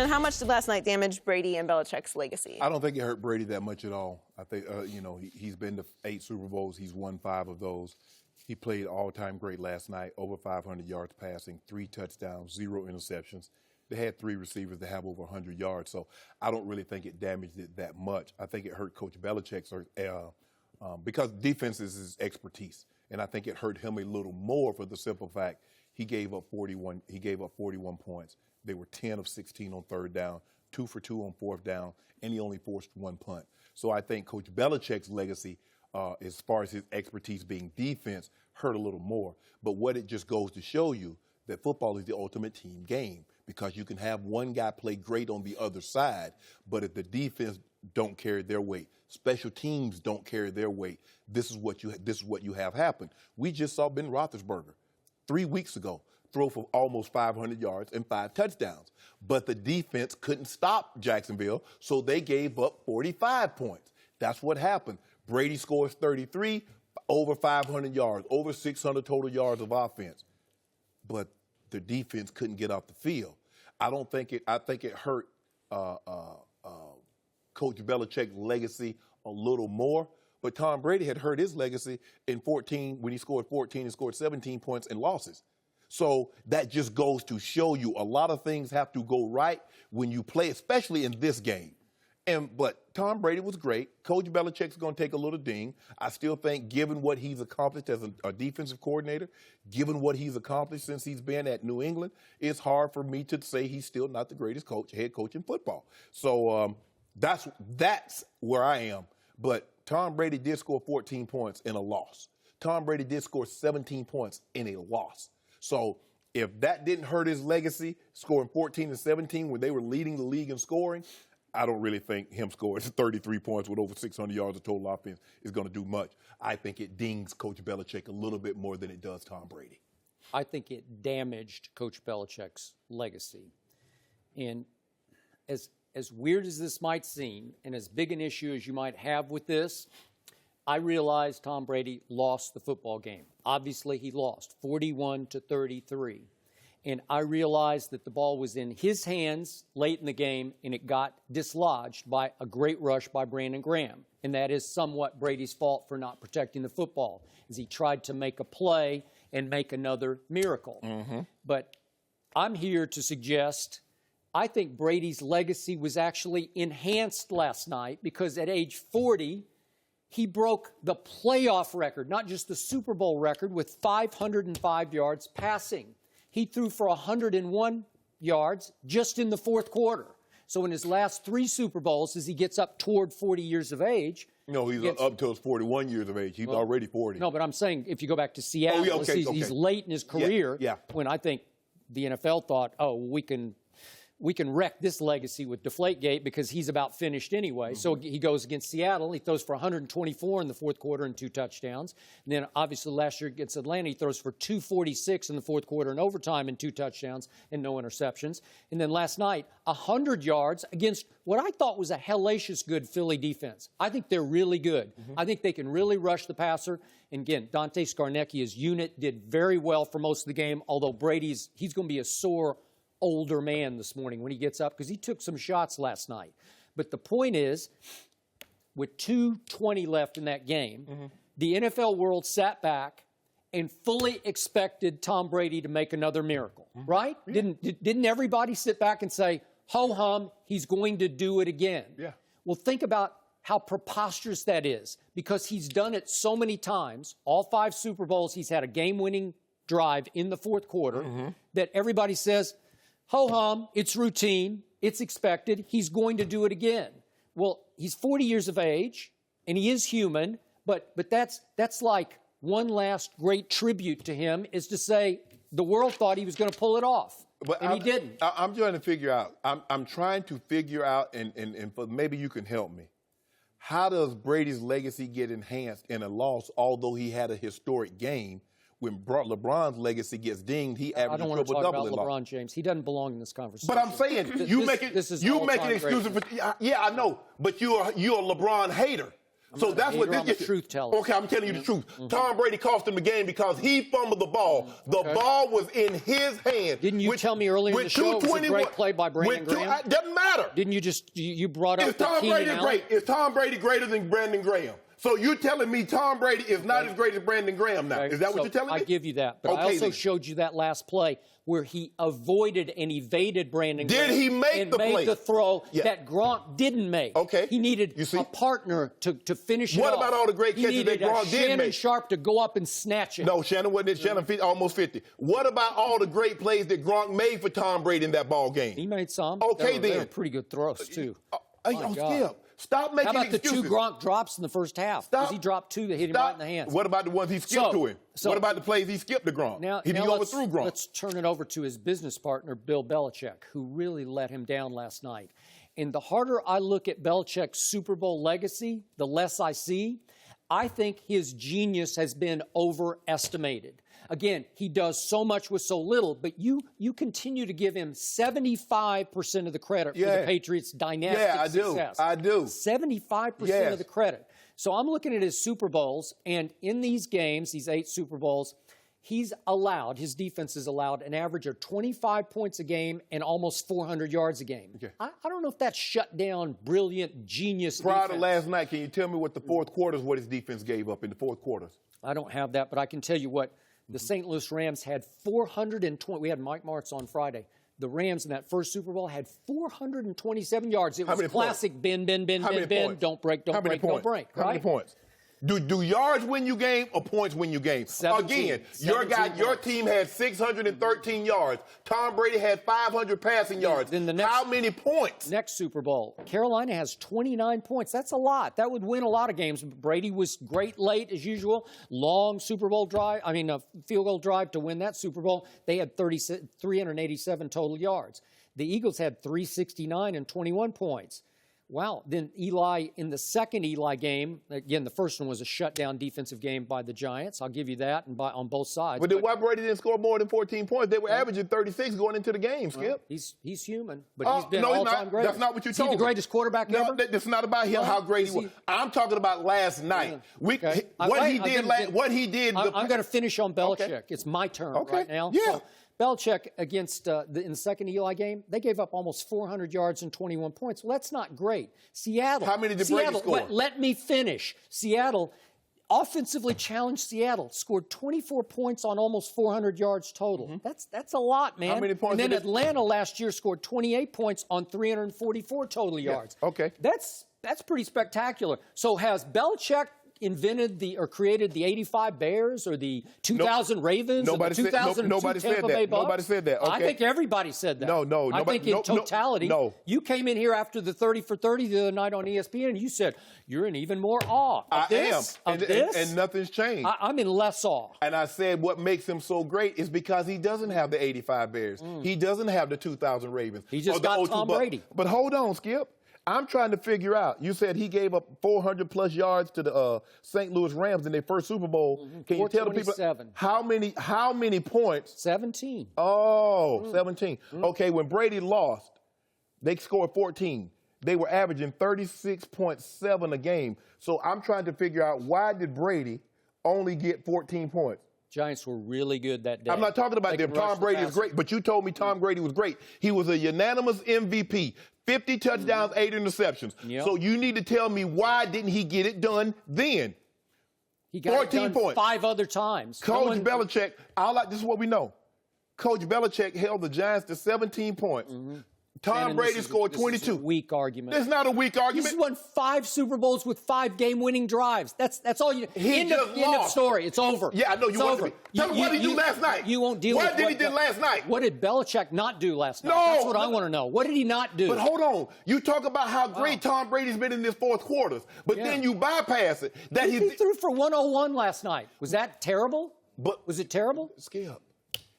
Shannon, how much did last night damage Brady and Belichick's legacy? I don't think it hurt Brady that much at all. I think, he's been to 8 Super Bowls. He's won 5 of those. He played all-time great last night, over 500 yards passing, 3 touchdowns, 0 interceptions. They had 3 receivers that have over 100 yards, so I don't really think it damaged it that much. I think it hurt Coach Belichick's because defense is his expertise, and I think it hurt him a little more for the simple fact he gave up 41. He gave up 41 points. They were 10 of 16 on 3rd down, 2 for 2 on 4th down, and he only forced 1 punt. So I think Coach Belichick's legacy, as far as his expertise being defense, hurt a little more. But what it just goes to show you that football is the ultimate team game, because you can have one guy play great on the other side, but if the defense don't carry their weight, special teams don't carry their weight, this is what you have happen. We just saw Ben Roethlisberger 3 weeks ago throw for almost 500 yards and 5 touchdowns. But the defense couldn't stop Jacksonville, so they gave up 45 points. That's what happened. Brady scores 33, over 500 yards, over 600 total yards of offense. But the defense couldn't get off the field. I think it hurt Coach Belichick's legacy a little more. But Tom Brady had hurt his legacy in 14 when he scored 14 and scored 17 points in losses. So that just goes to show you a lot of things have to go right when you play, especially in this game. But Tom Brady was great. Coach Belichick's going to take a little ding. I still think, given what he's accomplished as a defensive coordinator, given what he's accomplished since he's been at New England, it's hard for me to say he's still not the greatest head coach in football. So that's where I am. But Tom Brady did score 14 points in a loss. Tom Brady did score 17 points in a loss. So if that didn't hurt his legacy, scoring 14 and 17 when they were leading the league in scoring, I don't really think him scoring 33 points with over 600 yards of total offense is going to do much. I think it dings Coach Belichick a little bit more than it does Tom Brady. I think it damaged Coach Belichick's legacy. And as weird as this might seem, and as big an issue as you might have with this, I realize Tom Brady lost the football game. Obviously, he lost 41-33. And I realized that the ball was in his hands late in the game, and it got dislodged by a great rush by Brandon Graham. And that is somewhat Brady's fault for not protecting the football, as he tried to make a play and make another miracle. Mm-hmm. But I'm here to suggest I think Brady's legacy was actually enhanced last night, because at age 40, he broke the playoff record, not just the Super Bowl record, with 505 yards passing. He threw for 101 yards just in the 4th quarter. So in his last 3 Super Bowls, as he gets up toward 40 years of age. No, he's up till 41 years of age. He's already 40. No, but I'm saying if you go back to Seattle, he's late in his career, when I think the NFL thought, oh, we can wreck this legacy with Deflategate because he's about finished anyway. Mm-hmm. So he goes against Seattle. He throws for 124 in the 4th quarter and 2 touchdowns. And then obviously last year against Atlanta, he throws for 246 in the 4th quarter and overtime and 2 touchdowns and no interceptions. And then last night, 100 yards against what I thought was a hellacious good Philly defense. I think they're really good. Mm-hmm. I think they can really rush the passer. And again, Dante Scarnecchia's unit did very well for most of the game, although he's going to be a sore older man this morning when he gets up, because he took some shots last night. But the point is, with 2:20 left in that game, mm-hmm. the NFL world sat back and fully expected Tom Brady to make another miracle, mm-hmm. right? Yeah. Didn't everybody sit back and say, ho-hum, he's going to do it again? Yeah. Well, think about how preposterous that is, because he's done it so many times. All 5 Super Bowls, he's had a game-winning drive in the 4th quarter, mm-hmm. that everybody says, ho-hum, it's routine, it's expected, he's going to do it again. Well, he's 40 years of age, and he is human, but that's like one last great tribute to him, is to say the world thought he was going to pull it off, and he didn't. I'm trying to figure out, I'm trying to figure out, and maybe you can help me. How does Brady's legacy get enhanced in a loss, although he had a historic game? When LeBron's legacy gets dinged, he averages triple-double. I don't want to talk about LeBron James. He doesn't belong in this conversation. But I'm saying, you make an excuse for. Yeah, I know. But you're a LeBron hater. So that's what this is. Truth teller. Okay, I'm telling you the truth. Tom Brady cost him the game because he fumbled the ball. The ball was in his hand. Didn't you tell me earlier in the show it was a great play by Brandon Graham? Doesn't matter. Didn't you just you brought up Tom Brady great? Is Tom Brady greater than Brandon Graham? So you're telling me Tom Brady is not as great as Brandon Graham now? Is that what you're telling me? I give you that. But I also showed you that last play where he avoided and evaded Brandon Graham. Did he make the play? Made the throw that Gronk didn't make. Okay. He needed a partner to finish it off. What about all the great catches that Gronk did make? Shannon Sharpe to go up and snatch it. No, Shannon wasn't. Shannon almost 50. What about all the great plays that Gronk made for Tom Brady in that ball game? He made some. Okay, they were pretty good throws, too. Skip. Stop making excuses. How about the 2 Gronk drops in the first half? Because he dropped 2 that hit him right in the hands. What about the ones he skipped to him? What about the plays he skipped to Gronk? He overthrew Gronk. Let's turn it over to his business partner, Bill Belichick, who really let him down last night. And the harder I look at Belichick's Super Bowl legacy, the less I see. I think his genius has been overestimated. Again, he does so much with so little, but you continue to give him 75% of the credit for the Patriots' dynastic success. I do. 75% of the credit. So I'm looking at his Super Bowls, and in these games, these 8 Super Bowls, his defense has allowed an average of 25 points a game and almost 400 yards a game. Okay. I don't know if that's shut down brilliant, genius Prior defense. to last night, can you tell me what the fourth quarters, what his defense gave up in the fourth quarters? I don't have that, but I can tell you what. The St. Louis Rams had 420. We had Mike Martz on Friday. The Rams in that first Super Bowl had 427 yards. It was classic bend, don't break, don't break. How many points? Do yards win you game or points win you game? 17, Again, your team had 613 yards. Tom Brady had 500 passing yards. How many points? Next Super Bowl, Carolina has 29 points. That's a lot. That would win a lot of games. Brady was great late as usual. Long Super Bowl drive. A field goal drive to win that Super Bowl. They had 387 total yards. The Eagles had 369 and 21 points. Wow. Then Eli, in the second Eli game, again, the first one was a shutdown defensive game by the Giants. I'll give you that on both sides. But then why Brady didn't score more than 14 points? They were averaging 36 going into the game, Skip. He's human, but he's been all-time great. That's not what you told me. Is he the greatest quarterback ever? No, it's not about him, how great he was. I'm talking about last night. What he did. I'm going to finish on Belichick. It's my turn right now. Yeah. So, Belichick against in the second Eli game, they gave up almost 400 yards and 21 points. Well, that's not great. Seattle. How many did Brady score? Let me finish. Seattle, offensively challenged Seattle, scored 24 points on almost 400 yards total. Mm-hmm. That's a lot, man. How many points? And then Atlanta last year scored 28 points on 344 total yards. Okay. That's pretty spectacular. So has Belichick invented or created the 85 Bears or the 2000 Ravens or the 2002 Tampa Bay Bucks? Nobody said that. Okay. I think everybody said that. No. I think in totality. No. You came in here after the 30 for 30 the other night on ESPN and you said you're in even more awe of this. And nothing's changed. I'm in less awe. And I said what makes him so great is because he doesn't have the 85 Bears. He doesn't have the 2000 Ravens. He just got Tom Brady. But hold on, Skip. I'm trying to figure out. You said he gave up 400-plus yards to the St. Louis Rams in their first Super Bowl. Mm-hmm. Can you tell the people how many points? 17. Oh, 17. Mm-hmm. Okay, when Brady lost, they scored 14. They were averaging 36.7 a game. So I'm trying to figure out why did Brady only get 14 points? Giants were really good that day. I'm not talking about them. Tom Brady is great, but you told me Tom Brady was great. He was a unanimous MVP. 50 touchdowns, 8 interceptions. Yep. So you need to tell me why didn't he get it done then? He got 14 it done points. 5 other times. Coach Belichick, this is what we know. Coach Belichick held the Giants to 17 points. Mm-hmm. Tom Brady scored 22. This is a weak argument. It's not a weak argument. He's won 5 Super Bowls with 5 game-winning drives. That's all you. End of story. It's over. Yeah, I know you want to. Tell me what did he do last night? You won't deal with what did he do last night? What did Belichick not do last night? That's what I want to know. What did he not do? But hold on. You talk about how great Tom Brady's been in this fourth quarters, but then you bypass it. He threw for 101 last night. Was that terrible? Was it terrible? Skip.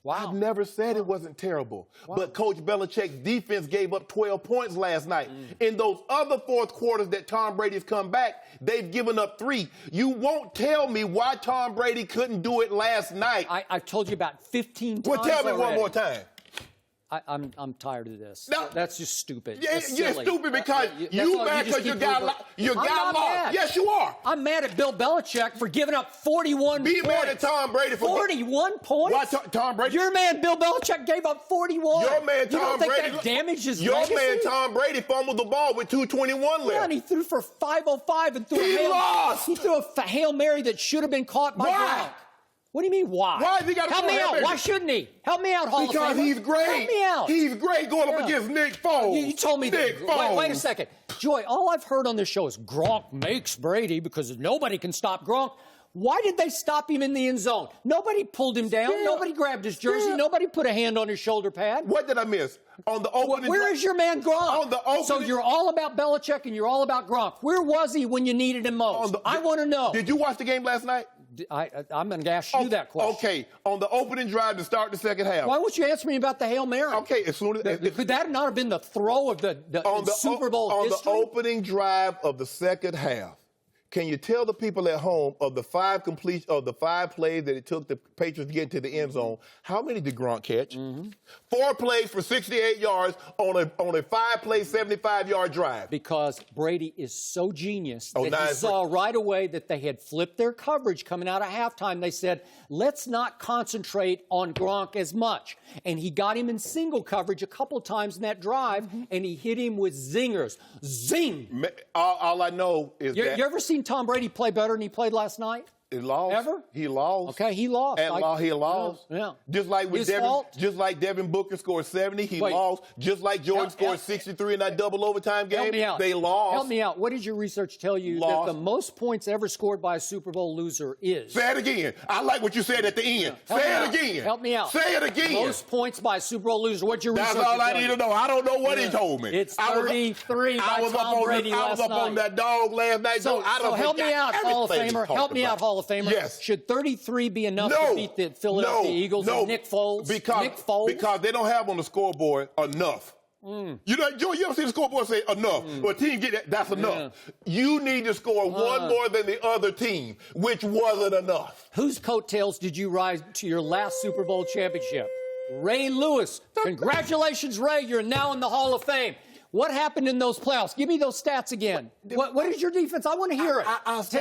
Wow. I've never said it wasn't terrible. Wow. But Coach Belichick's defense gave up 12 points last night. In those other fourth quarters that Tom Brady's come back, they've given up 3. You won't tell me why Tom Brady couldn't do it last night. I've told you about 15 times Well, tell me already. one more time. I'm tired of this. No. That's just stupid. Yeah, That's you're silly. stupid because you mad because you got lost. Yes, you are. I'm mad at Bill Belichick for giving up 41 Be points. mad at Tom Brady for 41 points. Why Tom Brady? Your man Bill Belichick gave up 41. Your man Tom Brady. Brady. That damages your legacy? man Tom Brady fumbled the ball with 2:21 left. Yeah, and he threw for 505 and threw He lost. He threw a Hail Mary that should have been caught by Gronk. What do you mean, why? Why has he got to Help me out. Why shouldn't he? Help me out, Hall of Famer. Because he's great. Help me out. He's great going up against Nick Foles. You told me Nick that. Foles. Wait a second. Joy, all I've heard on this show is Gronk makes Brady because nobody can stop Gronk. Why did they stop him in the end zone? Nobody pulled him down. Nobody grabbed his jersey. Nobody put a hand on his shoulder pad. What did I miss? On the opening. Where is your man Gronk? On the opening. So you're all about Belichick and you're all about Gronk. Where was he when you needed him most? I want to know. Did you watch the game last night? I'm going to ask you that question. Okay, on the opening drive to start the second half. Why won't you answer me about the Hail Mary? Okay, as soon as could that not have been the throw of the Super Bowl history? On the opening drive of the second half, can you tell the people at home of the 5 plays that it took the Patriots to get into the end zone, how many did Gronk catch? 4 plays for 68 yards on a 5-play, 75-yard drive. Because Brady is so genius that he saw right away that they had flipped their coverage coming out of halftime. They said, let's not concentrate on Gronk as much. And he got him in single coverage a couple times in that drive, and he hit him with zingers. Zing! All I know is that... You ever seen Tom Brady play better than he played last night? He lost. Ever? He lost. Okay, he lost. He lost. Yeah. Just like with Devin Booker scored 70, he lost. Just like Jordan scored 63 in that double overtime game, Help me out. They lost. Help me out. What did your research tell you that the most points ever scored by a Super Bowl loser is? Say it again. I like what you said at the end. Say it again. Help me out. Say it again. Most points by a Super Bowl loser. What's your research? That's all I need to know. I don't know what he told me. It's 33 by Tom Brady I was up on that dog last night. So help me out, Hall of Famer. Help me out, Hall of Famer. Yes. Should 33 be enough to beat the Philadelphia Eagles and Nick Foles? Because they don't have on the scoreboard enough. You know, Joe, you ever see the scoreboard say enough? Or a team get that, that's enough. You need to score one more than the other team, which wasn't enough. Whose coattails did you ride to your last Super Bowl championship? Ray Lewis. Congratulations, Ray. You're now in the Hall of Fame. What happened in those playoffs? Give me those stats again. What is your defense? I want to hear it.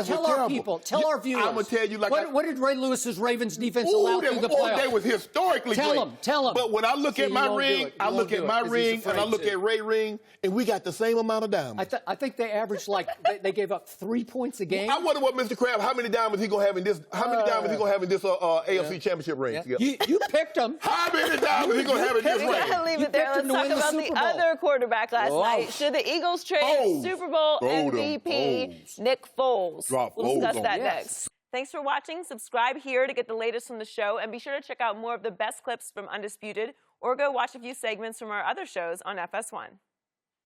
Tell our people. Tell our viewers. I'm going to tell you what did Ray Lewis's Ravens defense allow through the playoffs? They was historically great. Tell them. But when I look at my ring, I look at my ring, and I look at Ray's ring, and we got the same amount of diamonds. I think they averaged they gave up 3 points a game. I wonder what Mr. Crab, how many diamonds he gonna have in this? How many diamonds he gonna have in this AFC Championship ring? Yeah. You picked them. How many diamonds he gonna have in this ring? Leave it there. Let's talk about the other quarterback last night. Should the Eagles trade Super Bowl MVP Nick Foles? We'll discuss that next. Thanks for watching. Subscribe here to get the latest from the show, and be sure to check out more of the best clips from Undisputed, or go watch a few segments from our other shows on FS1.